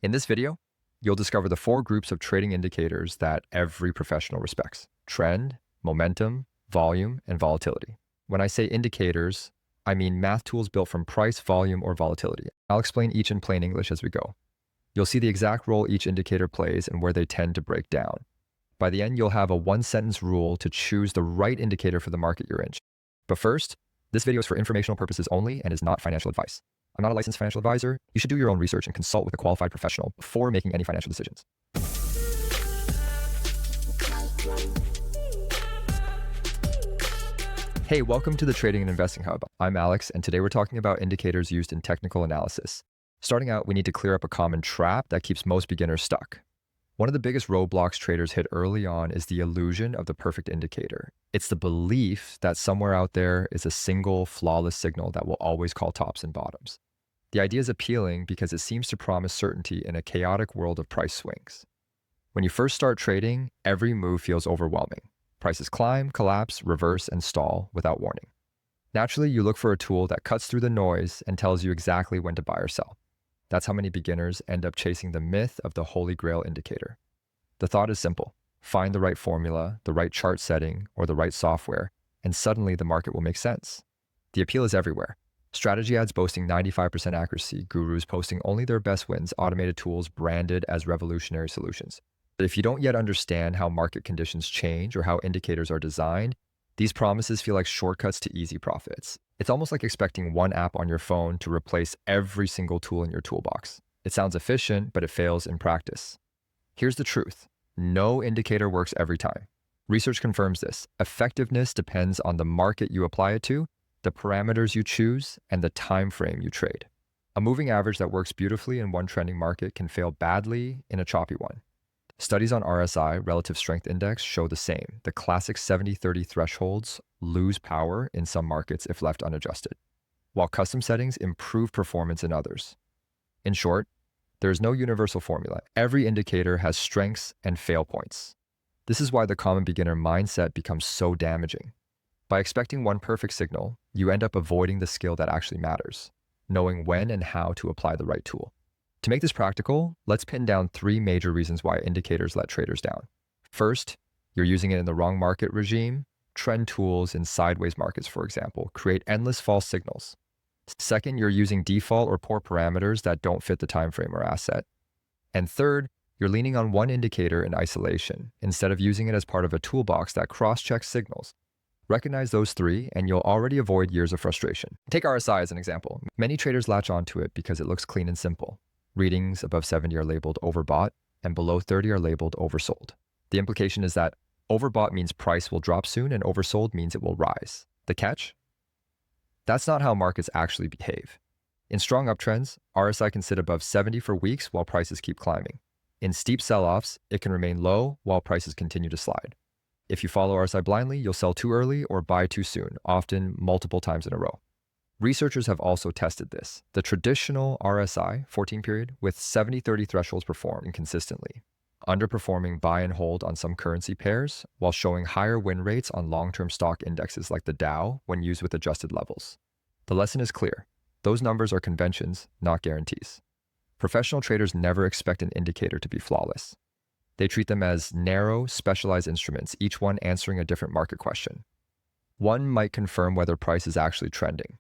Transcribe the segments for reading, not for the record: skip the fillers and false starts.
In this video, you'll discover the 4 groups of trading indicators that every professional respects: trend, momentum, volume, and volatility. When I say indicators, I mean math tools built from price, volume, or volatility. I'll explain each in plain English as we go. You'll see the exact role each indicator plays and where they tend to break down. By the end, you'll have a one-sentence rule to choose the right indicator for the market you're in. But first, this video is for informational purposes only and is not financial advice. I'm not a licensed financial advisor. You should do your own research and consult with a qualified professional before making any financial decisions. Hey, welcome to the Trading and Investing Hub. I'm Alex, and today we're talking about indicators used in technical analysis. Starting out, we need to clear up a common trap that keeps most beginners stuck. One of the biggest roadblocks traders hit early on is the illusion of the perfect indicator. It's the belief that somewhere out there is a single, flawless signal that will always call tops and bottoms. The idea is appealing because it seems to promise certainty in a chaotic world of price swings. When you first start trading, every move feels overwhelming. Prices climb, collapse, reverse, and stall without warning. Naturally, you look for a tool that cuts through the noise and tells you exactly when to buy or sell. That's how many beginners end up chasing the myth of the holy grail indicator. The thought is simple: find the right formula, the right chart setting, or the right software, and suddenly the market will make sense. The appeal is everywhere. Strategy ads boasting 95% accuracy, gurus posting only their best wins, automated tools branded as revolutionary solutions. But if you don't yet understand how market conditions change or how indicators are designed, these promises feel like shortcuts to easy profits. It's almost like expecting one app on your phone to replace every single tool in your toolbox. It sounds efficient, but it fails in practice. Here's the truth: no indicator works every time. Research confirms this. Effectiveness depends on the market you apply it to, the parameters you choose, and the time frame you trade. A moving average that works beautifully in one trending market can fail badly in a choppy one. Studies on RSI, Relative Strength Index, show the same. The classic 70-30 thresholds lose power in some markets if left unadjusted, while custom settings improve performance in others. In short, there is no universal formula. Every indicator has strengths and fail points. This is why the common beginner mindset becomes so damaging. By expecting one perfect signal, you end up avoiding the skill that actually matters: knowing when and how to apply the right tool. To make this practical, let's pin down 3 major reasons why indicators let traders down. First, you're using it in the wrong market regime. Trend tools in sideways markets, for example, create endless false signals. Second, you're using default or poor parameters that don't fit the time frame or asset. And third, you're leaning on one indicator in isolation instead of using it as part of a toolbox that cross-checks signals. Recognize those 3 and you'll already avoid years of frustration. Take RSI as an example. Many traders latch onto it because it looks clean and simple. Readings above 70 are labeled overbought and below 30 are labeled oversold. The implication is that overbought means price will drop soon and oversold means it will rise. The catch? That's not how markets actually behave. In strong uptrends, RSI can sit above 70 for weeks while prices keep climbing. In steep sell-offs, it can remain low while prices continue to slide. If you follow RSI blindly, you'll sell too early or buy too soon, often multiple times in a row. Researchers have also tested this. The traditional RSI 14 period with 70-30 thresholds perform inconsistently, underperforming buy and hold on some currency pairs while showing higher win rates on long-term stock indexes like the Dow when used with adjusted levels. The lesson is clear. Those numbers are conventions, not guarantees. Professional traders never expect an indicator to be flawless. They treat them as narrow, specialized instruments, each one answering a different market question. One might confirm whether price is actually trending.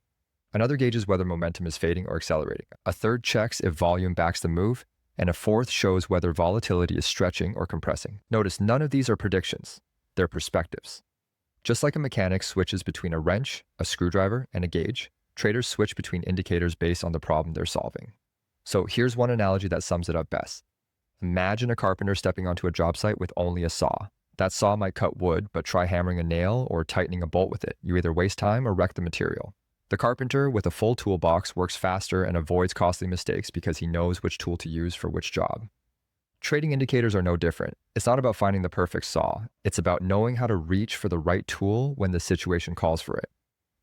Another gauges whether momentum is fading or accelerating. A third checks if volume backs the move, and a fourth shows whether volatility is stretching or compressing. Notice none of these are predictions. They're perspectives. Just like a mechanic switches between a wrench, a screwdriver, and a gauge, traders switch between indicators based on the problem they're solving. So here's one analogy that sums it up best. Imagine a carpenter stepping onto a job site with only a saw. That saw might cut wood, but try hammering a nail or tightening a bolt with it. You either waste time or wreck the material. The carpenter with a full toolbox works faster and avoids costly mistakes because he knows which tool to use for which job. Trading indicators are no different. It's not about finding the perfect saw. It's about knowing how to reach for the right tool when the situation calls for it.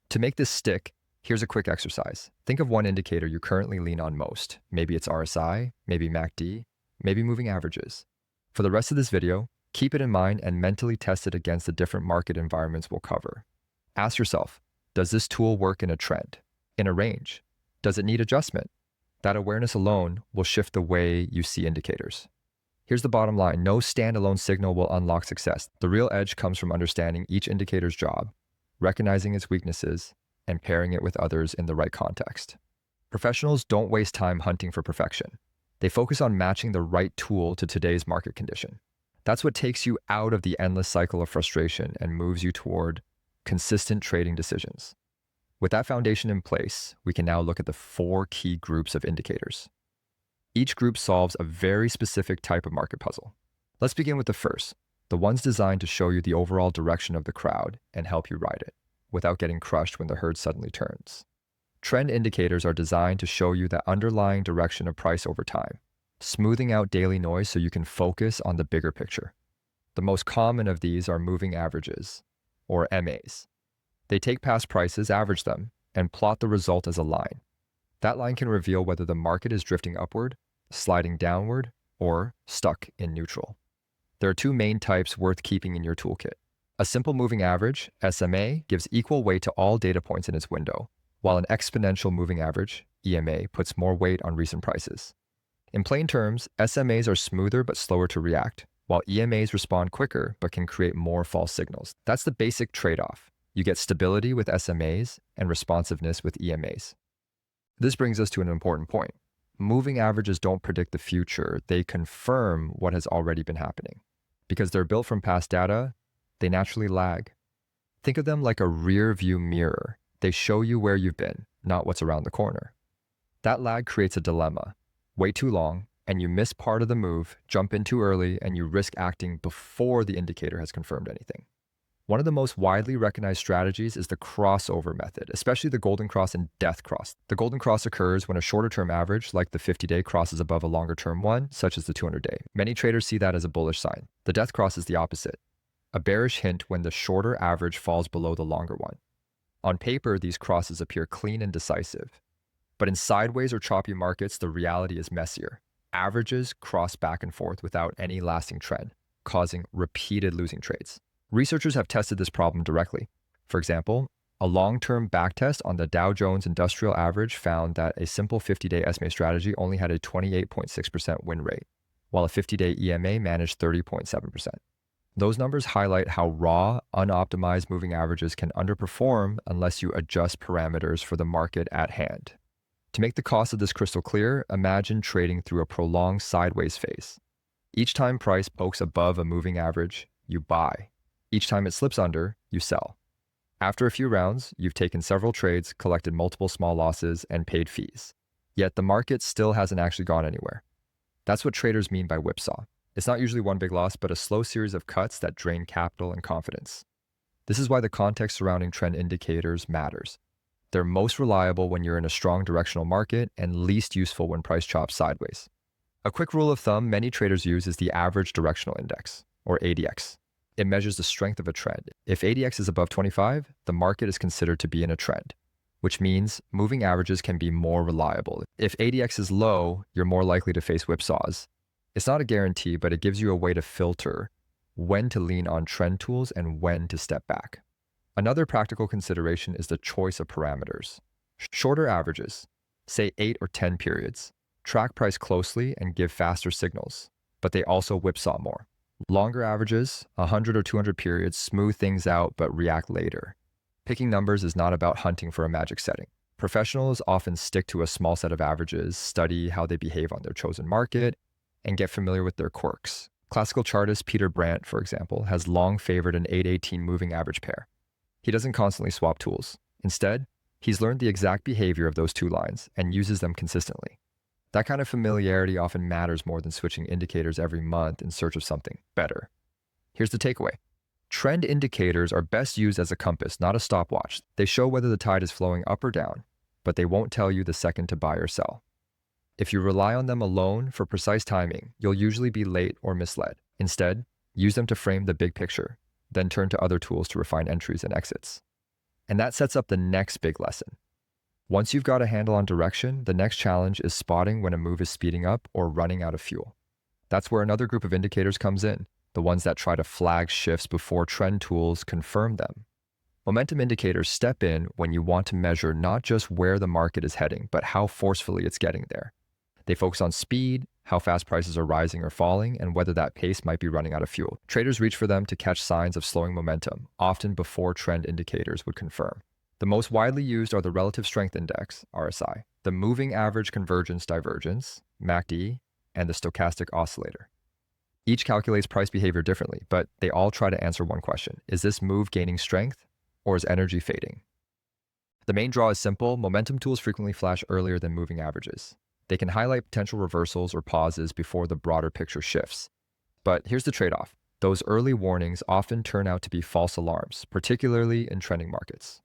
To make this stick, here's a quick exercise. Think of one indicator you currently lean on most. Maybe it's RSI, maybe MACD, maybe moving averages. For the rest of this video, keep it in mind and mentally test it against the different market environments we'll cover. Ask yourself, does this tool work in a trend? In a range? Does it need adjustment? That awareness alone will shift the way you see indicators. Here's the bottom line. No standalone signal will unlock success. The real edge comes from understanding each indicator's job, recognizing its weaknesses, and pairing it with others in the right context. Professionals don't waste time hunting for perfection. They focus on matching the right tool to today's market condition. That's what takes you out of the endless cycle of frustration and moves you toward consistent trading decisions. With that foundation in place, we can now look at the 4 key groups of indicators. Each group solves a very specific type of market puzzle. Let's begin with the first, the ones designed to show you the overall direction of the crowd and help you ride it, without getting crushed when the herd suddenly turns. Trend indicators are designed to show you the underlying direction of price over time, smoothing out daily noise so you can focus on the bigger picture. The most common of these are moving averages, or MAs. They take past prices, average them, and plot the result as a line. That line can reveal whether the market is drifting upward, sliding downward, or stuck in neutral. There are 2 main types worth keeping in your toolkit. A simple moving average, SMA, gives equal weight to all data points in its window, while an exponential moving average, EMA, puts more weight on recent prices. In plain terms, SMAs are smoother but slower to react, while EMAs respond quicker but can create more false signals. That's the basic trade-off. You get stability with SMAs and responsiveness with EMAs. This brings us to an important point. Moving averages don't predict the future, they confirm what has already been happening. Because they're built from past data, they naturally lag. Think of them like a rear-view mirror. They show you where you've been, not what's around the corner. That lag creates a dilemma. Wait too long, and you miss part of the move, jump in too early, and you risk acting before the indicator has confirmed anything. One of the most widely recognized strategies is the crossover method, especially the golden cross and death cross. The golden cross occurs when a shorter-term average, like the 50-day, crosses above a longer-term one, such as the 200-day. Many traders see that as a bullish sign. The death cross is the opposite, a bearish hint when the shorter average falls below the longer one. On paper, these crosses appear clean and decisive. But in sideways or choppy markets, the reality is messier. Averages cross back and forth without any lasting trend, causing repeated losing trades. Researchers have tested this problem directly. For example, a long-term backtest on the Dow Jones Industrial Average found that a simple 50-day SMA strategy only had a 28.6% win rate, while a 50-day EMA managed 30.7%. Those numbers highlight how raw, unoptimized moving averages can underperform unless you adjust parameters for the market at hand. To make the cost of this crystal clear, imagine trading through a prolonged sideways phase. Each time price pokes above a moving average, you buy. Each time it slips under, you sell. After a few rounds, you've taken several trades, collected multiple small losses, and paid fees. Yet the market still hasn't actually gone anywhere. That's what traders mean by whipsaw. It's not usually one big loss, but a slow series of cuts that drain capital and confidence. This is why the context surrounding trend indicators matters. They're most reliable when you're in a strong directional market and least useful when price chops sideways. A quick rule of thumb many traders use is the average directional index, or ADX. It measures the strength of a trend. If ADX is above 25, the market is considered to be in a trend, which means moving averages can be more reliable. If ADX is low, you're more likely to face whipsaws. It's not a guarantee, but it gives you a way to filter when to lean on trend tools and when to step back. Another practical consideration is the choice of parameters. Shorter averages, say 8 or 10 periods, track price closely and give faster signals, but they also whipsaw more. Longer averages, 100 or 200 periods, smooth things out but react later. Picking numbers is not about hunting for a magic setting. Professionals often stick to a small set of averages, study how they behave on their chosen market, and get familiar with their quirks. Classical chartist Peter Brandt, for example, has long favored an 8-18 moving average pair. He doesn't constantly swap tools. Instead, he's learned the exact behavior of those two lines and uses them consistently. That kind of familiarity often matters more than switching indicators every month in search of something better. Here's the takeaway. Trend indicators are best used as a compass, not a stopwatch. They show whether the tide is flowing up or down, but they won't tell you the second to buy or sell. If you rely on them alone for precise timing, you'll usually be late or misled. Instead, use them to frame the big picture, then turn to other tools to refine entries and exits. And that sets up the next big lesson. Once you've got a handle on direction, the next challenge is spotting when a move is speeding up or running out of fuel. That's where another group of indicators comes in, the ones that try to flag shifts before trend tools confirm them. Momentum indicators step in when you want to measure not just where the market is heading, but how forcefully it's getting there. They focus on speed, how fast prices are rising or falling, and whether that pace might be running out of fuel. Traders reach for them to catch signs of slowing momentum, often before trend indicators would confirm. The most widely used are the Relative Strength Index, RSI, the Moving Average Convergence Divergence, MACD, and the Stochastic Oscillator. Each calculates price behavior differently, but they all try to answer one question. Is this move gaining strength, or is energy fading? The main draw is simple. Momentum tools frequently flash earlier than moving averages. They can highlight potential reversals or pauses before the broader picture shifts. But here's the trade-off. Those early warnings often turn out to be false alarms, particularly in trending markets.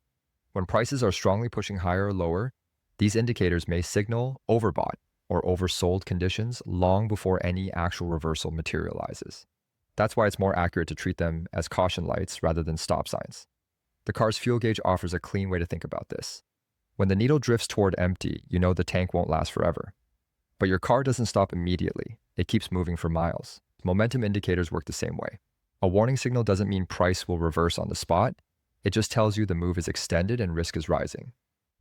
When prices are strongly pushing higher or lower, these indicators may signal overbought or oversold conditions long before any actual reversal materializes. That's why it's more accurate to treat them as caution lights rather than stop signs. The car's fuel gauge offers a clean way to think about this. When the needle drifts toward empty, you know the tank won't last forever. But your car doesn't stop immediately. It keeps moving for miles. Momentum indicators work the same way. A warning signal doesn't mean price will reverse on the spot. It just tells you the move is extended and risk is rising.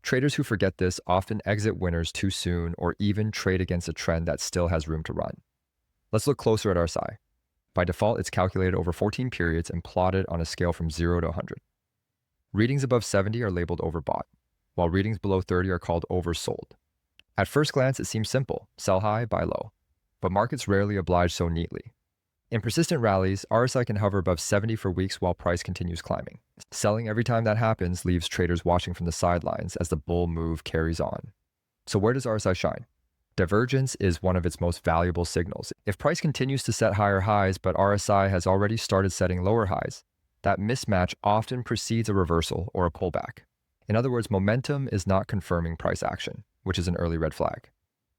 Traders who forget this often exit winners too soon or even trade against a trend that still has room to run. Let's look closer at RSI. By default, it's calculated over 14 periods and plotted on a scale from 0 to 100. Readings above 70 are labeled overbought, while readings below 30 are called oversold. At first glance, it seems simple: sell high, buy low. But markets rarely oblige so neatly. In persistent rallies, RSI can hover above 70 for weeks while price continues climbing. Selling every time that happens leaves traders watching from the sidelines as the bull move carries on. So where does RSI shine? Divergence is one of its most valuable signals. If price continues to set higher highs, but RSI has already started setting lower highs, that mismatch often precedes a reversal or a pullback. In other words, momentum is not confirming price action, which is an early red flag.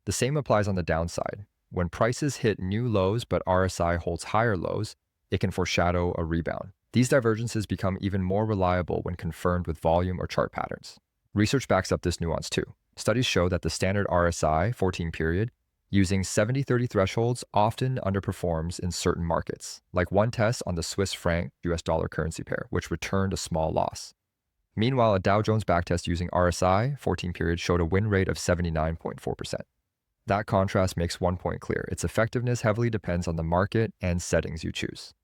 The same applies on the downside. When prices hit new lows but RSI holds higher lows, it can foreshadow a rebound. These divergences become even more reliable when confirmed with volume or chart patterns. Research backs up this nuance too. Studies show that the standard RSI 14 period using 70-30 thresholds often underperforms in certain markets, like one test on the Swiss franc US dollar currency pair, which returned a small loss. Meanwhile, a Dow Jones backtest using RSI 14 period showed a win rate of 79.4%. That contrast makes one point clear. Its effectiveness heavily depends on the market and settings you choose.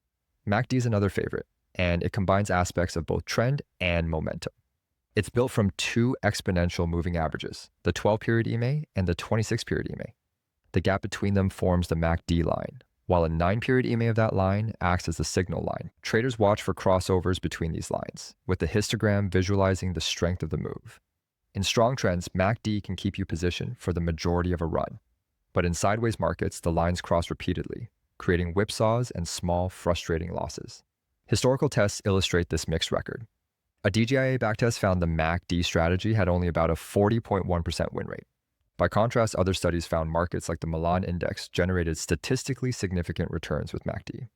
MACD is another favorite, and it combines aspects of both trend and momentum. It's built from two exponential moving averages, the 12-period EMA and the 26-period EMA. The gap between them forms the MACD line, while a 9-period EMA of that line acts as the signal line. Traders watch for crossovers between these lines, with the histogram visualizing the strength of the move. In strong trends, MACD can keep you positioned for the majority of a run. But in sideways markets, the lines cross repeatedly, creating whipsaws and small, frustrating losses. Historical tests illustrate this mixed record. A DJIA backtest found the MACD strategy had only about a 40.1% win rate. By contrast, other studies found markets like the Milan Index generated statistically significant returns with MACD.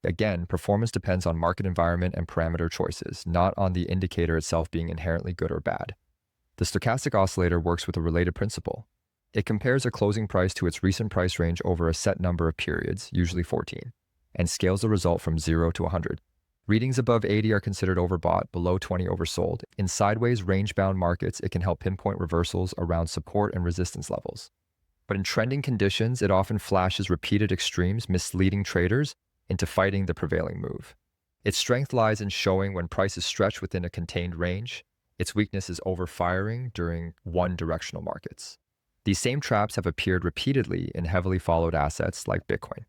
Again, performance depends on market environment and parameter choices, not on the indicator itself being inherently good or bad. The stochastic oscillator works with a related principle. It compares a closing price to its recent price range over a set number of periods, usually 14, and scales the result from 0 to 100. Readings above 80 are considered overbought, below 20 oversold. In sideways, range-bound markets, it can help pinpoint reversals around support and resistance levels. But in trending conditions, it often flashes repeated extremes, misleading traders into fighting the prevailing move. Its strength lies in showing when prices stretch within a contained range. Its weakness is overfiring during one-directional markets. These same traps have appeared repeatedly in heavily followed assets like Bitcoin.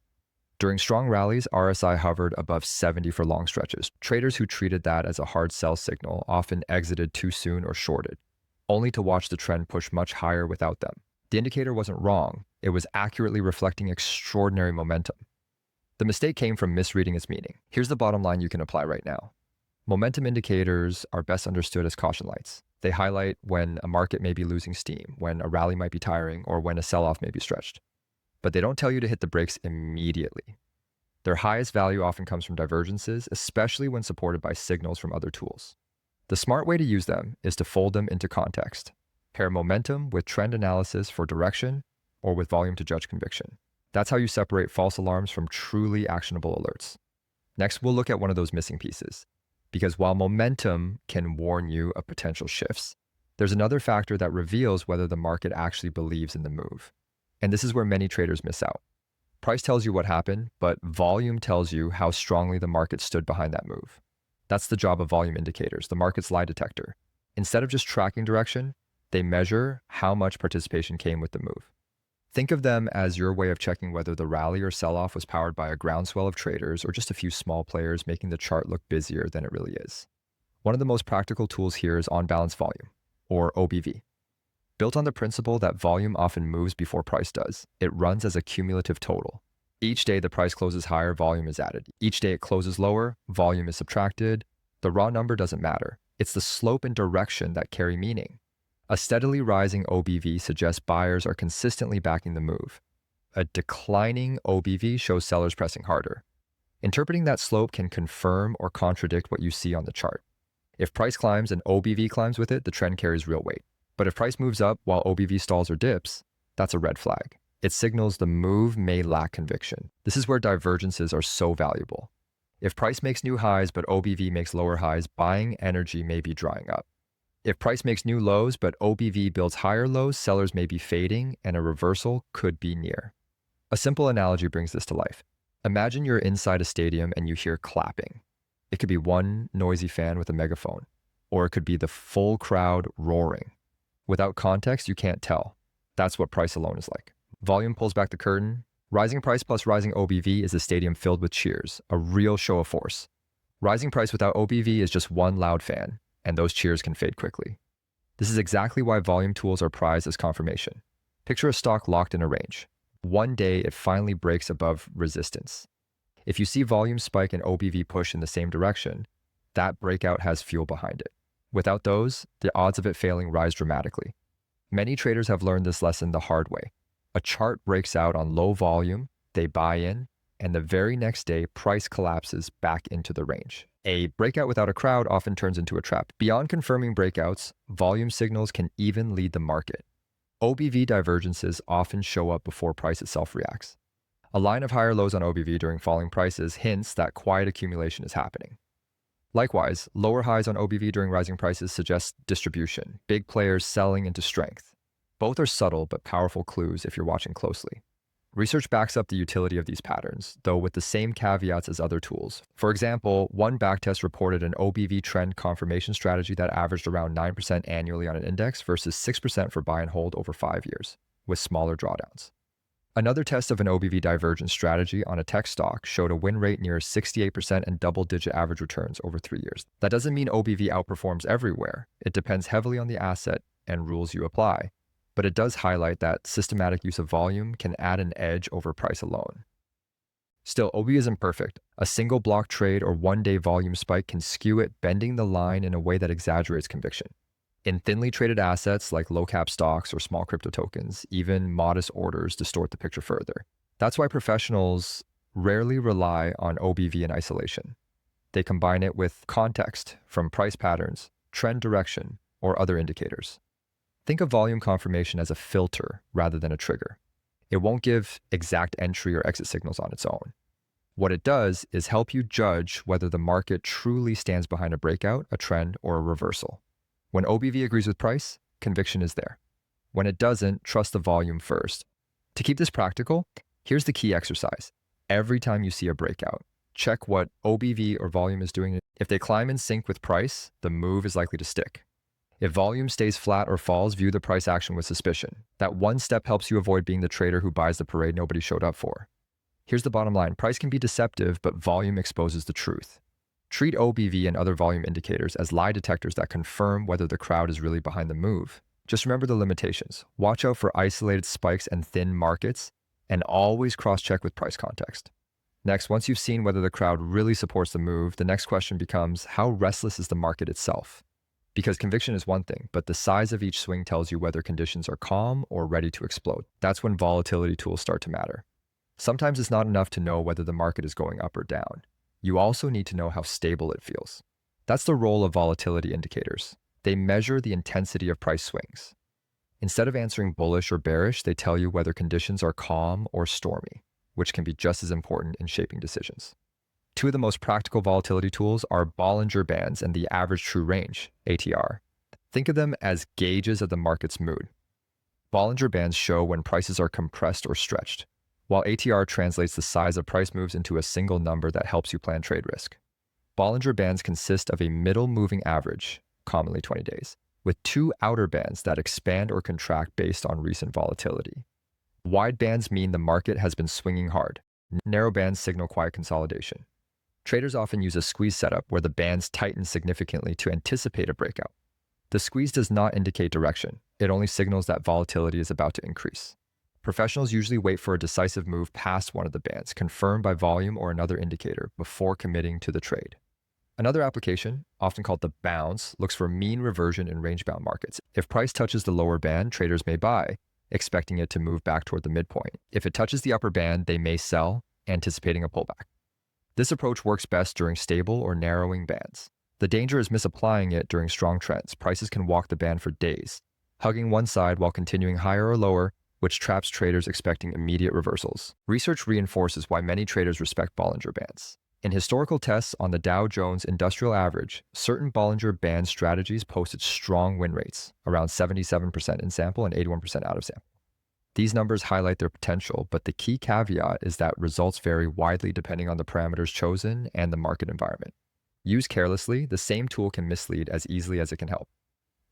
During strong rallies, RSI hovered above 70 for long stretches. Traders who treated that as a hard sell signal often exited too soon or shorted, only to watch the trend push much higher without them. The indicator wasn't wrong. It was accurately reflecting extraordinary momentum. The mistake came from misreading its meaning. Here's the bottom line you can apply right now. Momentum indicators are best understood as caution lights. They highlight when a market may be losing steam, when a rally might be tiring, or when a sell-off may be stretched. But they don't tell you to hit the brakes immediately. Their highest value often comes from divergences, especially when supported by signals from other tools. The smart way to use them is to fold them into context. Pair momentum with trend analysis for direction, or with volume to judge conviction. That's how you separate false alarms from truly actionable alerts. Next, we'll look at one of those missing pieces: Because while momentum can warn you of potential shifts, there's another factor that reveals whether the market actually believes in the move. And this is where many traders miss out. Price tells you what happened, but volume tells you how strongly the market stood behind that move. That's the job of volume indicators, the market's lie detector. Instead of just tracking direction, they measure how much participation came with the move. Think of them as your way of checking whether the rally or sell-off was powered by a groundswell of traders or just a few small players making the chart look busier than it really is. One of the most practical tools here is on-balance volume, or OBV. Built on the principle that volume often moves before price does, it runs as a cumulative total. Each day the price closes higher, volume is added. Each day it closes lower, volume is subtracted. The raw number doesn't matter. It's the slope and direction that carry meaning. A steadily rising OBV suggests buyers are consistently backing the move. A declining OBV shows sellers pressing harder. Interpreting that slope can confirm or contradict what you see on the chart. If price climbs and OBV climbs with it, the trend carries real weight. But if price moves up while OBV stalls or dips, that's a red flag. It signals the move may lack conviction. This is where divergences are so valuable. If price makes new highs but OBV makes lower highs, buying energy may be drying up. If price makes new lows but OBV builds higher lows, sellers may be fading and a reversal could be near. A simple analogy brings this to life. Imagine you're inside a stadium and you hear clapping. It could be one noisy fan with a megaphone, or it could be the full crowd roaring. Without context, you can't tell. That's what price alone is like. Volume pulls back the curtain. Rising price plus rising OBV is a stadium filled with cheers, a real show of force. Rising price without OBV is just one loud fan, and those cheers can fade quickly. This is exactly why volume tools are prized as confirmation. Picture a stock locked in a range. One day it finally breaks above resistance. If you see volume spike and OBV push in the same direction, that breakout has fuel behind it. Without those, the odds of it failing rise dramatically. Many traders have learned this lesson the hard way. A chart breaks out on low volume, they buy in, and the very next day, price collapses back into the range. A breakout without a crowd often turns into a trap. Beyond confirming breakouts, volume signals can even lead the market. OBV divergences often show up before price itself reacts. A line of higher lows on OBV during falling prices hints that quiet accumulation is happening. Likewise, lower highs on OBV during rising prices suggest distribution, big players selling into strength. Both are subtle but powerful clues if you're watching closely. Research backs up the utility of these patterns, though with the same caveats as other tools. For example, one backtest reported an OBV trend confirmation strategy that averaged around 9% annually on an index versus 6% for buy and hold over 5 years, with smaller drawdowns. Another test of an OBV divergence strategy on a tech stock showed a win rate near 68% and double-digit average returns over 3 years. That doesn't mean OBV outperforms everywhere. It depends heavily on the asset and rules you apply. But it does highlight that systematic use of volume can add an edge over price alone. Still, OBV isn't perfect. A single block trade or one-day volume spike can skew it, bending the line in a way that exaggerates conviction. In thinly traded assets like low-cap stocks or small crypto tokens, even modest orders distort the picture further. That's why professionals rarely rely on OBV in isolation. They combine it with context from price patterns, trend direction, or other indicators. Think of volume confirmation as a filter rather than a trigger. It won't give exact entry or exit signals on its own. What it does is help you judge whether the market truly stands behind a breakout, a trend, or a reversal. When OBV agrees with price, conviction is there. When it doesn't, trust the volume first. To keep this practical, here's the key exercise. Every time you see a breakout, check what OBV or volume is doing. If they climb in sync with price, the move is likely to stick. If volume stays flat or falls, view the price action with suspicion. That one step helps you avoid being the trader who buys the parade nobody showed up for. Here's the bottom line. Price can be deceptive, but volume exposes the truth. Treat OBV and other volume indicators as lie detectors that confirm whether the crowd is really behind the move. Just remember the limitations. Watch out for isolated spikes and thin markets, and always cross-check with price context. Next, once you've seen whether the crowd really supports the move, the next question becomes, how restless is the market itself? Because conviction is one thing, but the size of each swing tells you whether conditions are calm or ready to explode. That's when volatility tools start to matter. Sometimes it's not enough to know whether the market is going up or down. You also need to know how stable it feels. That's the role of volatility indicators. They measure the intensity of price swings. Instead of answering bullish or bearish, they tell you whether conditions are calm or stormy, which can be just as important in shaping decisions. Two of the most practical volatility tools are Bollinger Bands and the Average True Range, ATR. Think of them as gauges of the market's mood. Bollinger Bands show when prices are compressed or stretched, while ATR translates the size of price moves into a single number that helps you plan trade risk. Bollinger Bands consist of a middle moving average, commonly 20 days, with two outer bands that expand or contract based on recent volatility. Wide bands mean the market has been swinging hard. Narrow bands signal quiet consolidation. Traders often use a squeeze setup where the bands tighten significantly to anticipate a breakout. The squeeze does not indicate direction. It only signals that volatility is about to increase. Professionals usually wait for a decisive move past one of the bands, confirmed by volume or another indicator, before committing to the trade. Another application, often called the bounce, looks for mean reversion in range-bound markets. If price touches the lower band, traders may buy, expecting it to move back toward the midpoint. If it touches the upper band, they may sell, anticipating a pullback. This approach works best during stable or narrowing bands. The danger is misapplying it during strong trends. Prices can walk the band for days, hugging one side while continuing higher or lower, which traps traders expecting immediate reversals. Research reinforces why many traders respect Bollinger Bands. In historical tests on the Dow Jones Industrial Average, certain Bollinger Band strategies posted strong win rates, around 77% in sample and 81% out of sample. These numbers highlight their potential, but the key caveat is that results vary widely depending on the parameters chosen and the market environment. Used carelessly, the same tool can mislead as easily as it can help.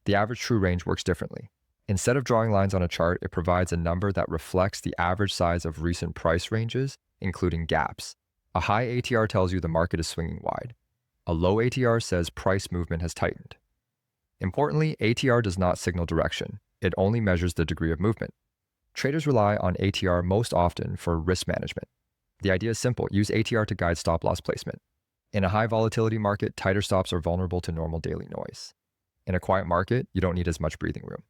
The average true range works differently. Instead of drawing lines on a chart, it provides a number that reflects the average size of recent price ranges, including gaps. A high ATR tells you the market is swinging wide. A low ATR says price movement has tightened. Importantly, ATR does not signal direction. It only measures the degree of movement. Traders rely on ATR most often for risk management. The idea is simple. Use ATR to guide stop-loss placement. In a high volatility market, tighter stops are vulnerable to normal daily noise. In a quiet market, you don't need as much breathing room.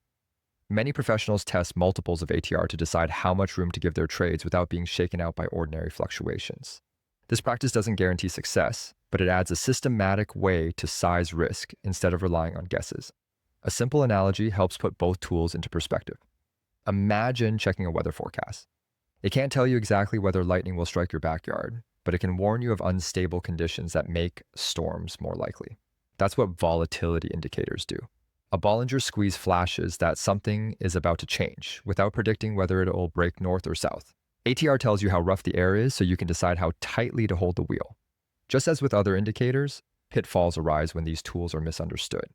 Many professionals test multiples of ATR to decide how much room to give their trades without being shaken out by ordinary fluctuations. This practice doesn't guarantee success, but it adds a systematic way to size risk instead of relying on guesses. A simple analogy helps put both tools into perspective. Imagine checking a weather forecast. It can't tell you exactly whether lightning will strike your backyard, but it can warn you of unstable conditions that make storms more likely. That's what volatility indicators do. A Bollinger squeeze flashes that something is about to change without predicting whether it will break north or south. ATR tells you how rough the air is so you can decide how tightly to hold the wheel. Just as with other indicators, pitfalls arise when these tools are misunderstood.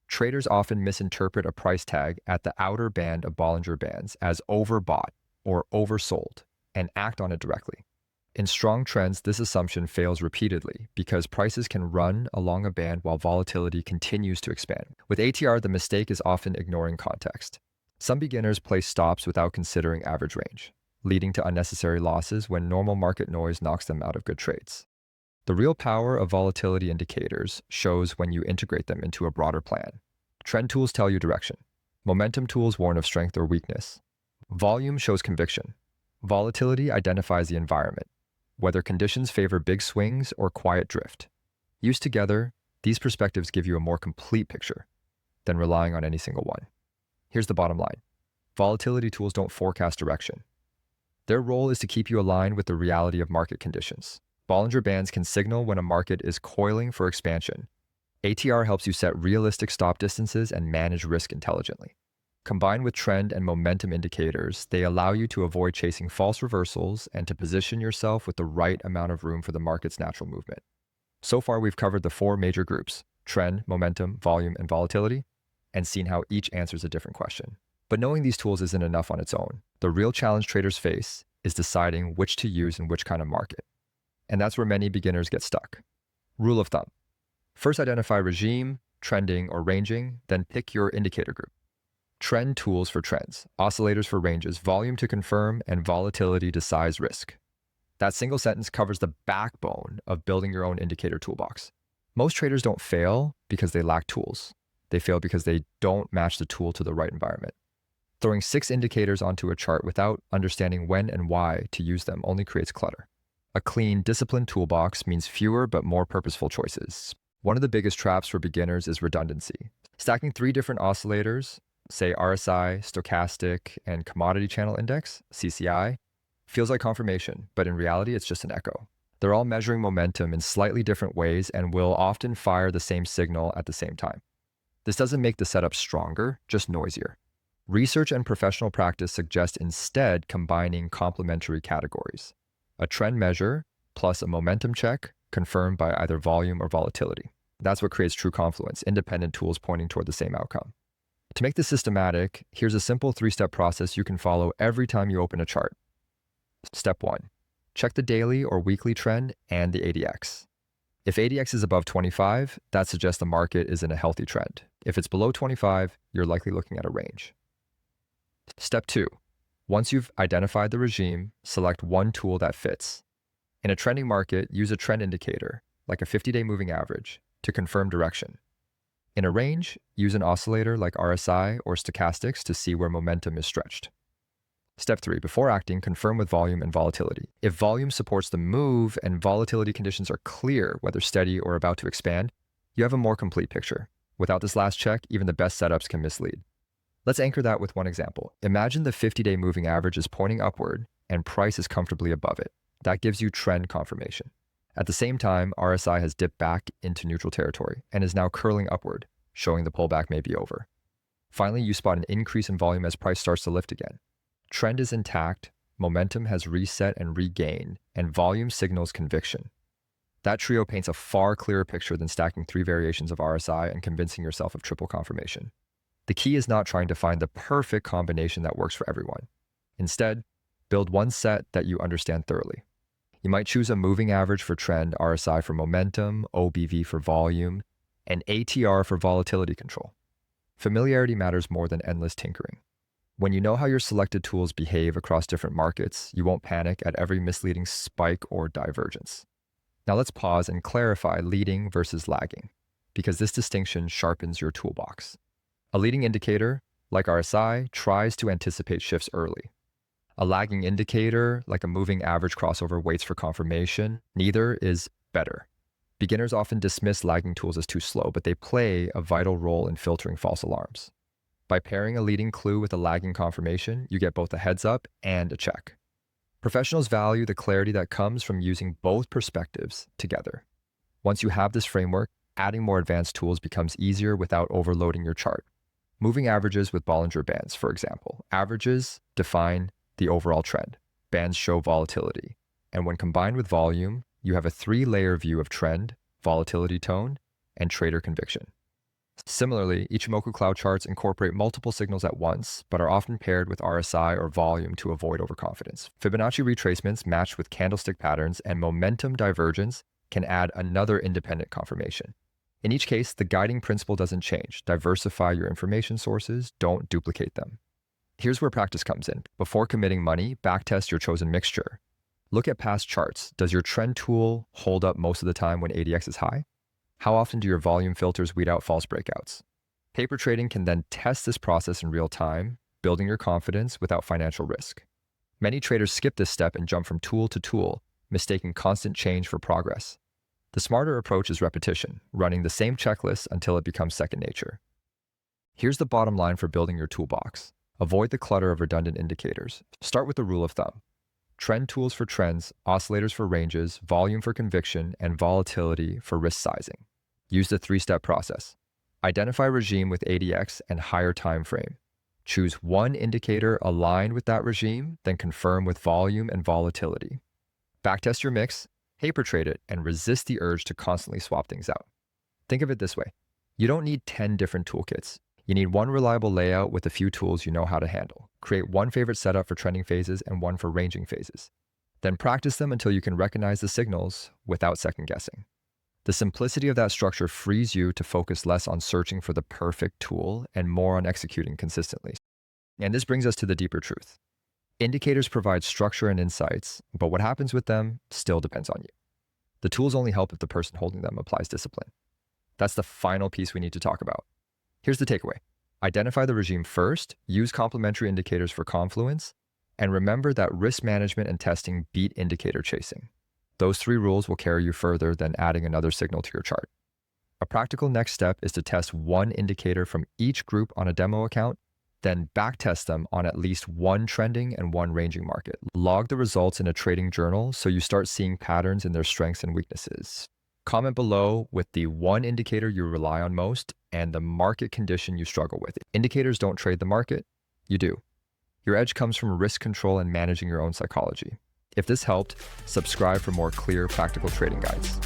Traders often misinterpret a price tag at the outer band of Bollinger Bands as overbought or oversold and act on it directly. In strong trends, this assumption fails repeatedly because prices can run along a band while volatility continues to expand. With ATR, the mistake is often ignoring context. Some beginners place stops without considering average range, leading to unnecessary losses when normal market noise knocks them out of good trades. The real power of volatility indicators shows when you integrate them into a broader plan. Trend tools tell you direction. Momentum tools warn of strength or weakness. Volume shows conviction. Volatility identifies the environment, whether conditions favor big swings or quiet drift. Used together, these perspectives give you a more complete picture than relying on any single one. Here's the bottom line. Volatility tools don't forecast direction. Their role is to keep you aligned with the reality of market conditions. Bollinger Bands can signal when a market is coiling for expansion. ATR helps you set realistic stop distances and manage risk intelligently. Combined with trend and momentum indicators, they allow you to avoid chasing false reversals and to position yourself with the right amount of room for the market's natural movement. So far, we've covered the four major groups: trend, momentum, volume, and volatility, and seen how each answers a different question. But knowing these tools isn't enough on its own. The real challenge traders face is deciding which to use in which kind of market. And that's where many beginners get stuck. Rule of thumb. First, identify regime, trending, or ranging, then pick your indicator group. Trend tools for trends, oscillators for ranges, volume to confirm, and volatility to size risk. That single sentence covers the backbone of building your own indicator toolbox. Most traders don't fail because they lack tools. They fail because they don't match the tool to the right environment. Throwing 6 indicators onto a chart without understanding when and why to use them only creates clutter. A clean, disciplined toolbox means fewer but more purposeful choices. One of the biggest traps for beginners is redundancy. Stacking 3 different oscillators, say RSI, stochastic, and commodity channel index, CCI, feels like confirmation, but in reality, it's just an echo. They're all measuring momentum in slightly different ways and will often fire the same signal at the same time. This doesn't make the setup stronger, just noisier. Research and professional practice suggest instead combining complementary categories: a trend measure plus a momentum check confirmed by either volume or volatility. That's what creates true confluence, independent tools pointing toward the same outcome. To make this systematic, here's a simple 3-step process you can follow every time you open a chart. Step 1. Check the daily or weekly trend and the ADX. If ADX is above 25, that suggests the market is in a healthy trend. If it's below 25, you're likely looking at a range. Step 2. Once you've identified the regime, select one tool that fits. In a trending market, use a trend indicator, like a 50-day moving average, to confirm direction. In a range, use an oscillator like RSI or stochastics to see where momentum is stretched. Step 3. Before acting, confirm with volume and volatility. If volume supports the move and volatility conditions are clear, whether steady or about to expand, you have a more complete picture. Without this last check, even the best setups can mislead. Let's anchor that with one example. Imagine the 50-day moving average is pointing upward and price is comfortably above it. That gives you trend confirmation. At the same time, RSI has dipped back into neutral territory and is now curling upward, showing the pullback may be over. Finally, you spot an increase in volume as price starts to lift again. Trend is intact, momentum has reset and regained, and volume signals conviction. That trio paints a far clearer picture than stacking 3 variations of RSI and convincing yourself of triple confirmation. The key is not trying to find the perfect combination that works for everyone. Instead, build one set that you understand thoroughly. You might choose a moving average for trend, RSI for momentum, OBV for volume, and ATR for volatility control. Familiarity matters more than endless tinkering. When you know how your selected tools behave across different markets, you won't panic at every misleading spike or divergence. Now let's pause and clarify leading versus lagging, because this distinction sharpens your toolbox. A leading indicator, like RSI, tries to anticipate shifts early. A lagging indicator, like a moving average crossover, waits for confirmation. Neither is better. Beginners often dismiss lagging tools as too slow, but they play a vital role in filtering false alarms. By pairing a leading clue with a lagging confirmation, you get both a heads up and a check. Professionals value the clarity that comes from using both perspectives together. Once you have this framework, adding more advanced tools becomes easier without overloading your chart. Moving averages with Bollinger Bands, for example. Averages define the overall trend. Bands show volatility. And when combined with volume, you have a 3-layer view of trend, volatility tone, and trader conviction. Similarly, Ichimoku cloud charts incorporate multiple signals at once, but are often paired with RSI or volume to avoid overconfidence. Fibonacci retracements matched with candlestick patterns and momentum divergence can add another independent confirmation. In each case, the guiding principle doesn't change. Diversify your information sources, don't duplicate them. Here's where practice comes in. Before committing money, backtest your chosen mixture. Look at past charts. Does your trend tool hold up most of the time when ADX is high? How often do your volume filters weed out false breakouts? Paper trading can then test this process in real time, building your confidence without financial risk. Many traders skip this step and jump from tool to tool, mistaking constant change for progress. The smarter approach is repetition, running the same checklist until it becomes second nature. Here's the bottom line for building your toolbox. Avoid the clutter of redundant indicators. Start with the rule of thumb. Trend tools for trends, oscillators for ranges, volume for conviction, and volatility for risk sizing. Use the 3-step process. Identify regime with ADX and higher time frame. Choose one indicator aligned with that regime, then confirm with volume and volatility. Backtest your mix, paper trade it, and resist the urge to constantly swap things out. Think of it this way. You don't need 10 different toolkits. You need one reliable layout with a few tools you know how to handle. Create one favorite setup for trending phases and one for ranging phases. Then practice them until you can recognize the signals without second guessing. The simplicity of that structure frees you to focus less on searching for the perfect tool and more on executing consistently. And this brings us to the deeper truth. Indicators provide structure and insights, but what happens with them still depends on you. The tools only help if the person holding them applies discipline. That's the final piece we need to talk about. Here's the takeaway. Identify the regime first, use complementary indicators for confluence, and remember that risk management and testing beat indicator chasing. Those 3 rules will carry you further than adding another signal to your chart. A practical next step is to test one indicator from each group on a demo account Then backtest them on at least one trending and one ranging market. Log the results in a trading journal so you start seeing patterns in their strengths and weaknesses. Comment below with the one indicator you rely on most and the market condition you struggle with. Indicators don't trade the market, you do. Your edge comes from risk control and managing your own psychology. If this helped, subscribe for more clear, practical trading guides.